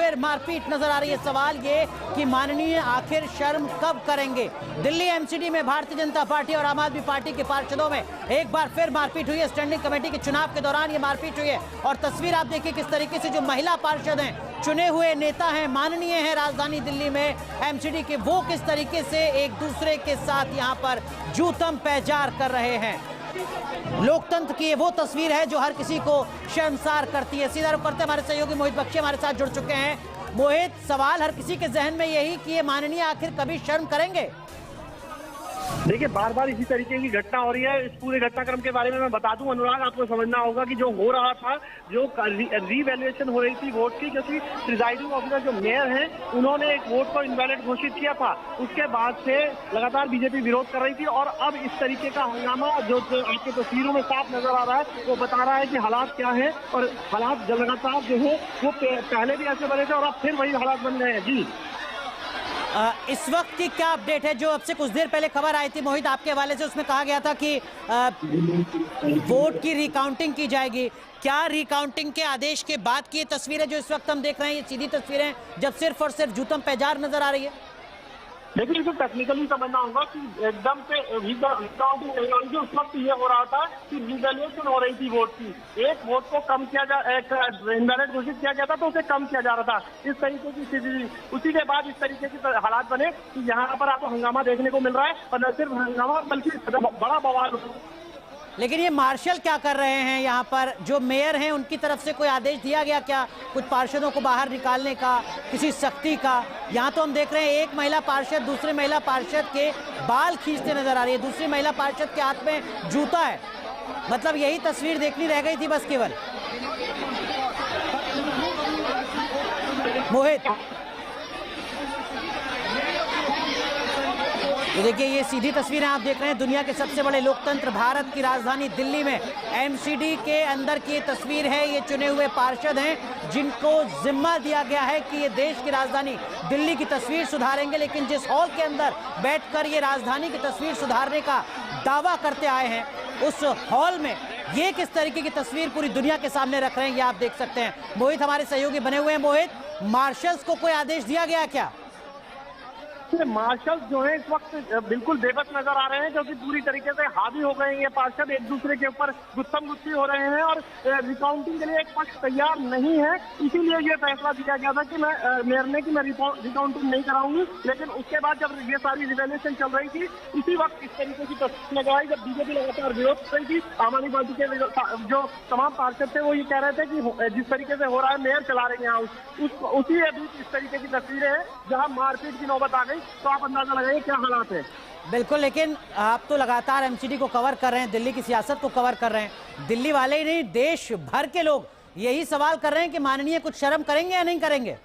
फिर मारपीट नजर आ रही है। सवाल ये कि माननीय आखिर शर्म कब करेंगे। दिल्ली एमसीडी में भारतीय जनता पार्टी और आम आदमी पार्टी के पार्षदों में एक बार फिर मारपीट हुई है। स्टैंडिंग कमेटी के चुनाव के दौरान ये मारपीट हुई है और तस्वीर आप देखिए किस तरीके से जो महिला पार्षद हैं, चुने हुए नेता हैं, माननीय हैं राजधानी दिल्ली में एमसीडी के, वो किस तरीके से एक दूसरे के साथ यहाँ पर जूतम पैजार कर रहे हैं। लोकतंत्र की वो तस्वीर है जो हर किसी को शर्मसार करती है। सीधा रुख करते हमारे सहयोगी मोहित बख्शी हमारे साथ जुड़ चुके हैं। मोहित, सवाल हर किसी के जहन में यही कि ये माननीय आखिर कभी शर्म करेंगे? देखिए, बार बार इसी तरीके की घटना हो रही है। इस पूरे घटनाक्रम के बारे में मैं बता दूं अनुराग, आपको समझना होगा कि जो हो रहा था, जो रीवैल्यूएशन हो रही थी वोट की, क्योंकि प्रिजाइडिंग ऑफिसर जो मेयर हैं उन्होंने एक वोट को इनवैलिड घोषित किया था। उसके बाद से लगातार बीजेपी विरोध कर रही थी और अब इस तरीके का हंगामा जो आपकी तस्वीरों में साफ नजर आ रहा है वो बता रहा है कि हालात क्या है। और हालात लगातार जो है वो पहले भी ऐसे बने थे और अब फिर वही हालात बन गए हैं। जी, इस वक्त की क्या अपडेट है? जो अब से कुछ देर पहले खबर आई थी मोहित आपके हवाले से, उसमें कहा गया था कि वोट की रिकाउंटिंग की जाएगी। क्या रिकाउंटिंग के आदेश के बाद की ये तस्वीरें जो इस वक्त हम देख रहे हैं, ये सीधी तस्वीरें जब सिर्फ और सिर्फ जूतम पैजार नजर आ रही है? लेकिन इसे टेक्निकली समझना होगा कि एकदम से रिकाउंटिंग नहीं हो रही थी। उस वक्त ये हो रहा था कि रिवैल्यूएशन हो रही थी वोट की। एक वोट को कम किया इनवैलिड घोषित किया गया था तो उसे कम किया जा रहा था। इस तरीके की स्थिति थी। उसी के बाद इस तरीके के हालात बने कि यहाँ पर आपको हंगामा देखने को मिल रहा है और न सिर्फ हंगामा बल्कि बड़ा बवाल। लेकिन ये मार्शल क्या कर रहे हैं यहाँ पर? जो मेयर हैं उनकी तरफ से कोई आदेश दिया गया क्या कुछ पार्षदों को बाहर निकालने का, किसी सख्ती का? यहाँ तो हम देख रहे हैं एक महिला पार्षद दूसरे महिला पार्षद के बाल खींचते नजर आ रही है, दूसरी महिला पार्षद के हाथ में जूता है। मतलब यही तस्वीर देखनी रह गई थी बस केवल। मोहित, तो देखिए ये सीधी तस्वीरें आप देख रहे हैं दुनिया के सबसे बड़े लोकतंत्र भारत की राजधानी दिल्ली में एमसीडी के अंदर की ये तस्वीर है। ये चुने हुए पार्षद हैं जिनको जिम्मा दिया गया है कि ये देश की राजधानी दिल्ली की तस्वीर सुधारेंगे। लेकिन जिस हॉल के अंदर बैठकर ये राजधानी की तस्वीर सुधारने का दावा करते आए हैं, उस हॉल में ये किस तरीके की तस्वीर पूरी दुनिया के सामने रख रहे हैं, ये आप देख सकते हैं। मोहित हमारे सहयोगी बने हुए हैं। मोहित, मार्शल्स को कोई आदेश दिया गया क्या? मार्शल जो है इस वक्त बिल्कुल बेबस नजर आ रहे हैं क्योंकि पूरी तरीके से हावी हो गए हैं। ये पार्षद एक दूसरे के ऊपर गुत्थम गुत्थी हो रहे हैं और रिकाउंटिंग के लिए एक पक्ष तैयार नहीं है। इसीलिए ये फैसला दिया गया था कि मेयर ने कि मैं रिकाउंटिंग नहीं कराऊंगी। लेकिन उसके बाद जब ये सारी रिवैल्यूएशन चल रही थी, इसी वक्त इस तरीके की तस्वीर नजर आई जब बीजेपी लगातार विरोध कर रही थी। आम आदमी पार्टी के जो तमाम पार्षद थे वो ये कह रहे थे कि जिस तरीके से हो रहा है मेयर चला रहे हैं हाउस, उसी बीच इस तरीके की तस्वीरें हैं जहाँ मारपीट की नौबत आ गई। तो आप अंदाजा लगाइए क्या हालात है। बिल्कुल, लेकिन आप तो लगातार एमसीडी को कवर कर रहे हैं, दिल्ली की सियासत को कवर कर रहे हैं। दिल्ली वाले ही नहीं, देश भर के लोग यही सवाल कर रहे हैं कि माननीय कुछ शर्म करेंगे या नहीं करेंगे?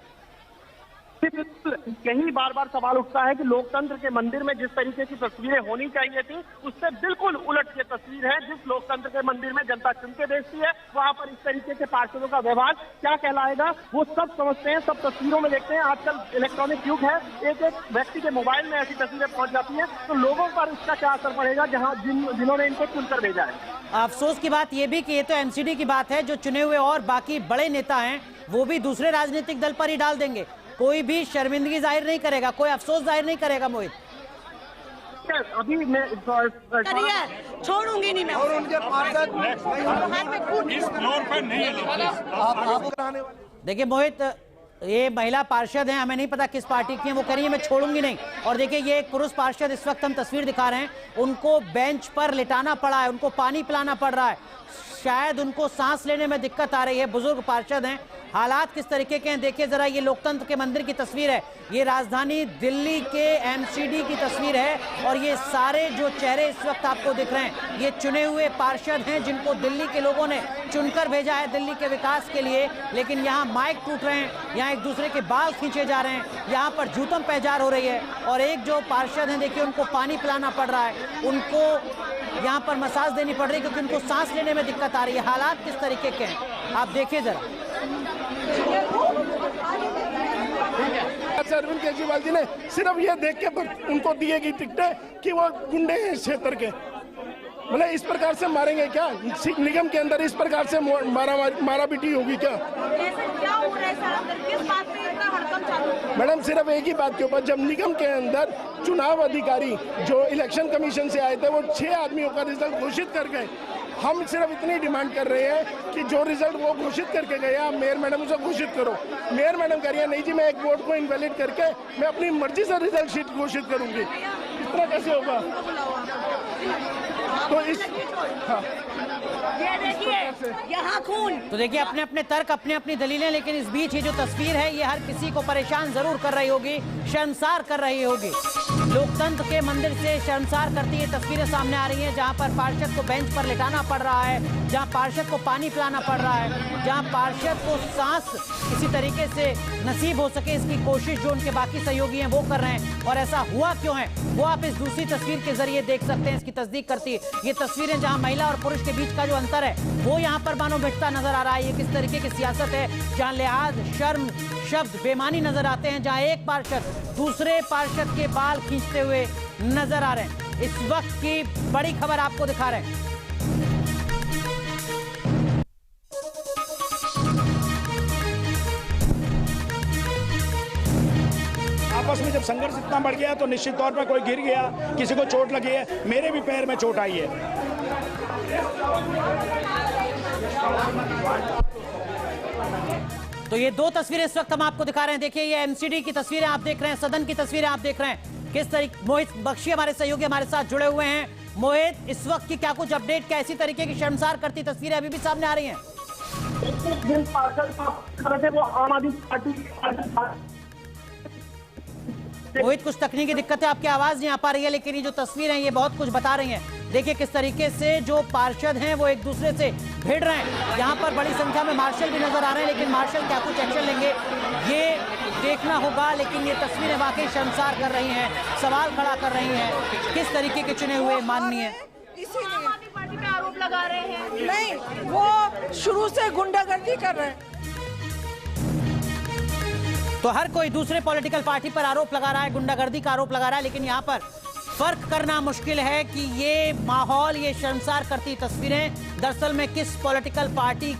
यही बार बार सवाल उठता है कि लोकतंत्र के मंदिर में जिस तरीके की तस्वीरें होनी चाहिए थी उससे बिल्कुल उलट ये तस्वीर है। जिस लोकतंत्र के मंदिर में जनता चुन के भेजती है वहां पर इस तरीके के पार्षदों का व्यवहार क्या कहलाएगा वो सब समझते हैं, सब तस्वीरों में देखते हैं। आजकल इलेक्ट्रॉनिक युग है, एक एक व्यक्ति के मोबाइल में ऐसी तस्वीरें पहुंच जाती है तो लोगों पर इसका क्या असर पड़ेगा जहाँ जिन्होंने इनको चुनकर भेजा है। अफसोस की बात यह भी कि ये तो एमसीडी की बात है, जो चुने हुए और बाकी बड़े नेता हैं वो भी दूसरे राजनीतिक दल पर ही डाल देंगे। कोई भी शर्मिंदगी जाहिर नहीं करेगा, कोई अफसोस जाहिर नहीं करेगा। मोहित, अभी मैं छोड़ूंगी नहीं मैं और उनके देखिए मोहित, ये महिला पार्षद हैं, हमें नहीं पता किस पार्टी की हैं, वो कह रही है मैं छोड़ूंगी नहीं। और देखिए ये एक पुरुष पार्षद, इस वक्त हम तस्वीर दिखा रहे हैं, उनको बेंच पर लिटाना पड़ा है, उनको पानी पिलाना पड़ रहा है, शायद उनको सांस लेने में दिक्कत आ रही है। बुजुर्ग पार्षद हैं। हालात किस तरीके के हैं देखिए जरा। ये लोकतंत्र के मंदिर की तस्वीर है, ये राजधानी दिल्ली के एमसीडी की तस्वीर है और ये सारे जो चेहरे इस वक्त आपको दिख रहे हैं ये चुने हुए पार्षद हैं जिनको दिल्ली के लोगों ने चुनकर भेजा है दिल्ली के विकास के लिए। लेकिन यहाँ माइक टूट रहे हैं, यहाँ एक दूसरे के बाल खींचे जा रहे हैं, यहाँ पर जूतम पैजार हो रही है और एक जो पार्षद हैं देखिए उनको पानी पिलाना पड़ रहा है, उनको यहाँ पर मसाज देनी पड़ रही है क्योंकि उनको सांस लेने में दिक्कत आ रही है। हालात किस तरीके के हैं आप देखिए जरा। अरविंद केजरीवाल जी ने सिर्फ ये देख के उनको दिए गई टिकटें कि वो गुंडे हैं इस क्षेत्र के, मतलब इस प्रकार से मारेंगे क्या? निगम के अंदर इस प्रकार से मारा पीटी होगी क्या? क्या हो रहा है सर, किस बात पे मैडम सिर्फ एक ही बात के ऊपर, जब निगम के अंदर चुनाव अधिकारी जो इलेक्शन कमीशन से आए थे वो 6 आदमियों का रिजल्ट घोषित कर गए। हम सिर्फ इतनी डिमांड कर रहे हैं कि जो रिजल्ट वो घोषित करके गए, आप मेयर मैडम उसे घोषित करो। मेयर मैडम कह रही है नहीं जी, मैं एक वोट को इनवैलिड करके मैं अपनी मर्जी से रिजल्ट शीट घोषित करूंगी। इस तरह कैसे होगा? तो इस ये देखिए यहाँ खून। तो देखिए अपने अपने तर्क, अपनी अपनी दलीलें, लेकिन इस बीच ये जो तस्वीर है ये हर किसी को परेशान जरूर कर रही होगी, शर्मसार कर रही होगी। लोकतंत्र के मंदिर से शर्मसार करती ये तस्वीरें सामने आ रही हैं, जहां पर पार्षद को बेंच पर लिटाना पड़ रहा है, जहां पार्षद को पानी पिलाना पड़ रहा है, जहां पार्षद को सांस किसी तरीके से नसीब हो सके इसकी कोशिश जो उनके बाकी सहयोगी हैं वो कर रहे हैं। और ऐसा हुआ क्यों है वो आप इस दूसरी तस्वीर के जरिए देख सकते हैं, इसकी तस्दीक करती है ये तस्वीरें, जहां महिला और पुरुष के बीच का जो अंतर है वो यहाँ पर मानो मिटता नजर आ रहा है। ये किस तरीके की सियासत है जहां लिहाज, शर्म, शब्द बेमानी नजर आते हैं, जहां एक पार्षद दूसरे पार्षद के बाल खींचते हुए नजर आ रहे हैं। इस वक्त की बड़ी खबर आपको दिखा रहे हैं। आपस में जब संघर्ष इतना बढ़ गया तो निश्चित तौर पर कोई गिर गया, किसी को चोट लगी है, मेरे भी पैर में चोट आई है। तो ये 2 तस्वीरें इस वक्त हम आपको दिखा रहे हैं। देखिए ये एमसीडी की तस्वीरें आप देख रहे हैं, सदन की तस्वीरें आप देख रहे हैं। किस तरीके मोहित बख्शी हमारे सहयोगी हमारे साथ जुड़े हुए हैं। मोहित, इस वक्त की क्या कुछ अपडेट, क्या इसी तरीके की शर्मसार करती तस्वीरें अभी भी सामने आ रही हैं? जिन पार्षद वो आम आदमी पार्टी। मोहित, कुछ तकनीकी दिक्कतें, आपकी आवाज नहीं आ पा रही है, लेकिन ये जो तस्वीरें हैं ये बहुत कुछ बता रही हैं। देखिए किस तरीके से जो पार्षद हैं वो एक दूसरे से भिड़ रहे हैं। यहाँ पर बड़ी संख्या में मार्शल भी नजर आ रहे हैं, लेकिन मार्शल क्या कुछ एक्शन लेंगे ये देखना होगा। लेकिन ये तस्वीरें वाकई शर्मसार कर रही हैं, सवाल खड़ा कर रही हैं किस तरीके के चुने हुए माननीय आम आदमी पार्टी पे आरोप लगा रहे हैं। नहीं, वो शुरू से गुंडागर्दी कर रहे हैं। तो हर कोई दूसरे पॉलिटिकल पार्टी पर आरोप लगा रहा है, गुंडागर्दी का आरोप लगा रहा है, लेकिन यहाँ पर फर्क करना मुश्किल है कि ये माहौल, ये शर्मसार करती तस्वीरें दरअसल में किस पॉलिटिकल पार्टी के